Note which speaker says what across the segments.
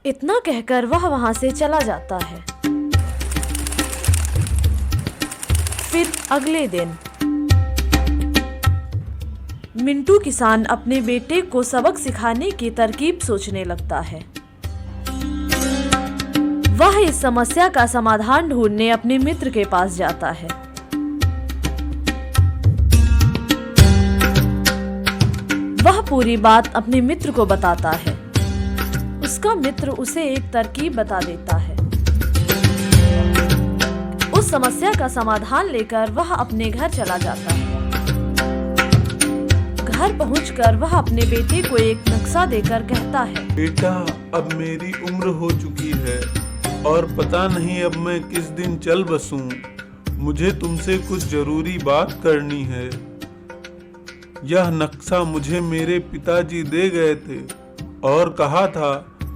Speaker 1: इतना कहकर वह वहां से चला जाता है। फिर अगले दिन मिंटू किसान अपने बेटे को सबक सिखाने की तरकीब सोचने लगता है। वह इस समस्या का समाधान ढूंढने अपने मित्र के पास जाता है। वह पूरी बात अपने मित्र को बताता है। उसका मित्र उसे एक तरकीब बता देता है। उस समस्या का समाधान लेकर वह अपने घर चला जाता है। घर पहुंचकर वह अपने बेटे को एक नक्शा देकर कहता है,
Speaker 2: बेटा, अब मेरी उम्र हो चुकी है और पता नहीं अब मैं किस दिन चल बसूं। मुझे तुमसे कुछ जरूरी बात करनी है। यह नक्शा मुझे मेरे पिताजी दे गए थे और कहा था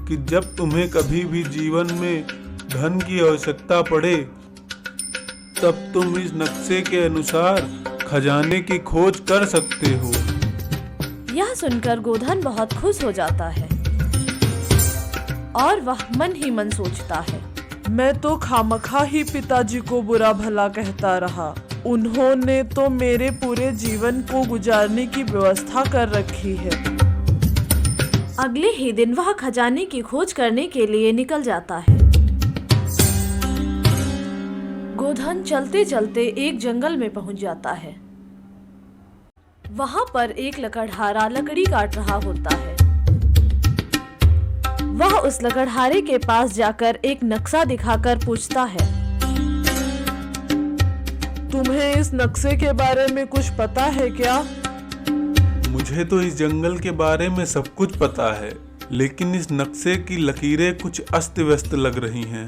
Speaker 2: कि जब तुम्हें कभी भी जीवन में धन की आवश्यकता पड़े तब तुम इस नक्शे के अनुसार खजाने की खोज कर सकते हो।
Speaker 1: यह सुनकर गोधन बहुत खुश हो जाता है और वह मन ही मन सोचता है,
Speaker 3: मैं तो खामखा ही पिताजी को बुरा भला कहता रहा। उन्होंने तो मेरे पूरे जीवन को गुजारने की व्यवस्था कर रखी है।
Speaker 1: अगले ही दिन वह खजाने की खोज करने के लिए निकल जाता है। गोधन चलते चलते एक जंगल में पहुंच जाता है। वहां पर एक लकड़हारा लकड़ी काट रहा होता है। वह उस लकड़हारे के पास जाकर एक नक्शा दिखाकर पूछता है,
Speaker 3: तुम्हें इस नक्शे के बारे में कुछ पता है क्या?
Speaker 2: मुझे तो इस जंगल के बारे में सब कुछ पता है, लेकिन इस नक्शे की लकीरें कुछ अस्त व्यस्त लग रही हैं।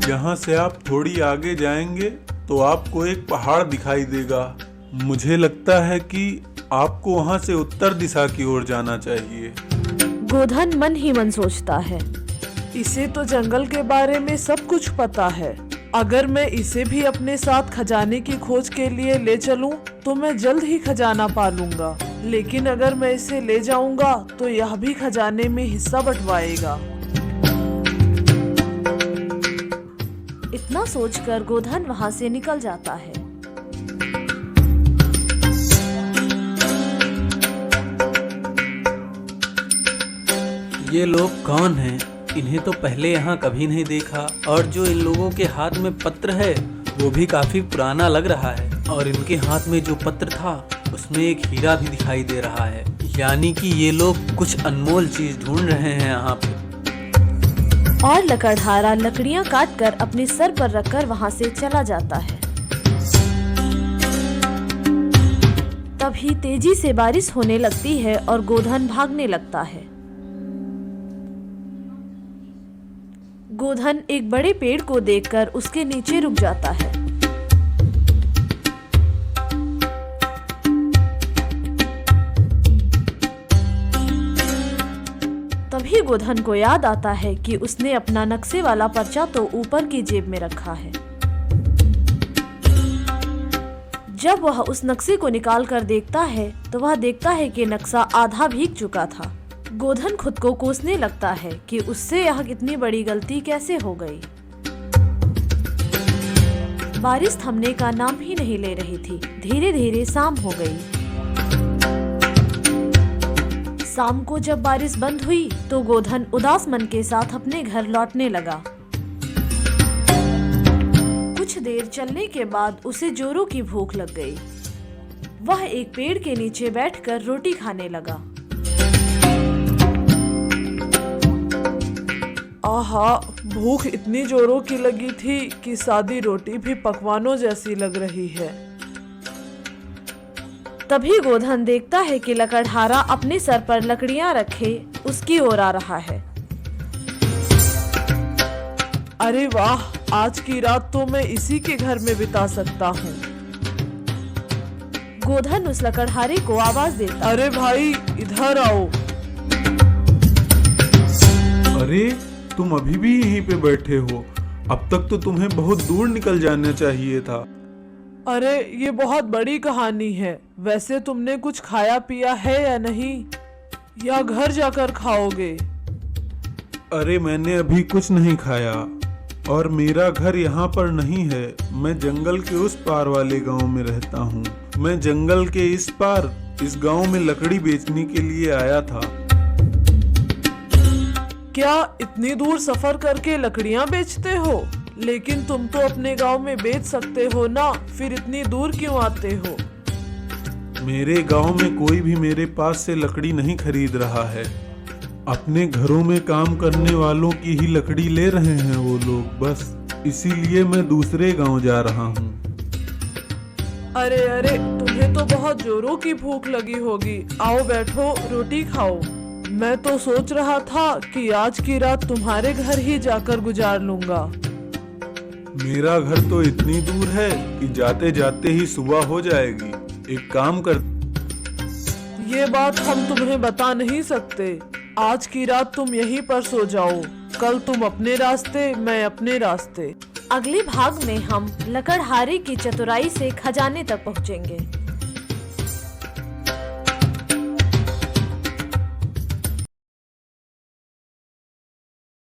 Speaker 2: यहाँ से आप थोड़ी आगे जाएंगे तो आपको एक पहाड़ दिखाई देगा। मुझे लगता है कि आपको वहाँ से उत्तर दिशा की ओर जाना चाहिए।
Speaker 1: गोधन मन ही मन सोचता है,
Speaker 3: इसे तो जंगल के बारे में सब कुछ पता है। अगर मैं इसे भी अपने साथ खजाने की खोज के लिए ले चलूं, तो मैं जल्द ही खजाना पा लूंगा। लेकिन अगर मैं इसे ले जाऊंगा तो यह भी खजाने में हिस्सा बंटवाएगा।
Speaker 1: इतना सोचकर गोधन वहां से निकल जाता है।
Speaker 4: ये लोग कौन हैं? इन्हें तो पहले यहाँ कभी नहीं देखा। और जो इन लोगों के हाथ में पत्र है वो भी काफी पुराना लग रहा है। और इनके हाथ में जो पत्र था उसमें एक हीरा भी दिखाई दे रहा है। यानी कि ये लोग कुछ अनमोल चीज ढूंढ रहे हैं यहाँ पे।
Speaker 1: और लकड़हारा लकड़ियां काटकर अपने सर पर रखकर वहां से चला जाता है। तभी तेजी से बारिश होने लगती है और गोधन भागने लगता है। गोधन एक बड़े पेड़ को देखकर उसके नीचे रुक जाता है। तभी गोधन को याद आता है कि उसने अपना नक्शे वाला पर्चा तो ऊपर की जेब में रखा है। जब वह उस नक्शे को निकाल कर देखता है तो वह देखता है कि नक्शा आधा भीग चुका था। गोधन खुद को कोसने लगता है कि उससे यह कितनी बड़ी गलती कैसे हो गई। बारिश थमने का नाम ही नहीं ले रही थी। धीरे धीरे शाम हो गई। शाम को जब बारिश बंद हुई तो गोधन उदास मन के साथ अपने घर लौटने लगा। कुछ देर चलने के बाद उसे जोरों की भूख लग गई। वह एक पेड़ के नीचे बैठकर रोटी खाने लगा।
Speaker 3: आहा, भूख इतनी जोरों की लगी थी कि सादी रोटी भी पकवानों जैसी लग रही है।
Speaker 1: तभी गोधन देखता है कि लकड़हारा अपने सर पर लकड़ियां रखे उसकी ओर आ रहा है।
Speaker 3: अरे वाह, आज की रात तो मैं इसी के घर में बिता सकता हूँ।
Speaker 1: गोधन उस लकड़हारे को आवाज देता,
Speaker 3: अरे भाई, इधर आओ।
Speaker 2: अरे, तुम अभी भी यहीं पे बैठे हो? अब तक तो तुम्हें बहुत दूर निकल जाना चाहिए था।
Speaker 3: अरे, ये बहुत बड़ी कहानी है। वैसे तुमने कुछ खाया पिया है या नहीं, या घर जाकर खाओगे?
Speaker 2: अरे मैंने अभी कुछ नहीं खाया और मेरा घर यहाँ पर नहीं है। मैं जंगल के उस पार वाले गांव में रहता हूँ। मैं जंगल के इस पार इस गांव में लकड़ी बेचने के लिए आया था।
Speaker 3: क्या इतनी दूर सफर करके लकड़ियाँ बेचते हो? लेकिन तुम तो अपने गांव में बेच सकते हो ना, फिर इतनी दूर क्यों आते हो?
Speaker 2: मेरे गांव में कोई भी मेरे पास से लकड़ी नहीं खरीद रहा है। अपने घरों में काम करने वालों की ही लकड़ी ले रहे हैं वो लोग, बस इसीलिए मैं दूसरे गांव जा रहा हूँ।
Speaker 3: अरे अरे, तुम्हें तो बहुत जोरों की भूख लगी होगी। आओ बैठो, रोटी खाओ। मैं तो सोच रहा था कि आज की रात तुम्हारे घर ही जाकर गुजार लूंगा।
Speaker 2: मेरा घर तो इतनी दूर है कि जाते जाते ही सुबह हो जाएगी। एक काम कर,
Speaker 3: ये बात हम तुम्हें बता नहीं सकते। आज की रात तुम यहीं पर सो जाओ। कल तुम अपने रास्ते, मैं अपने रास्ते।
Speaker 1: अगले भाग में हम लकड़हारे की चतुराई से खजाने तक पहुंचेंगे।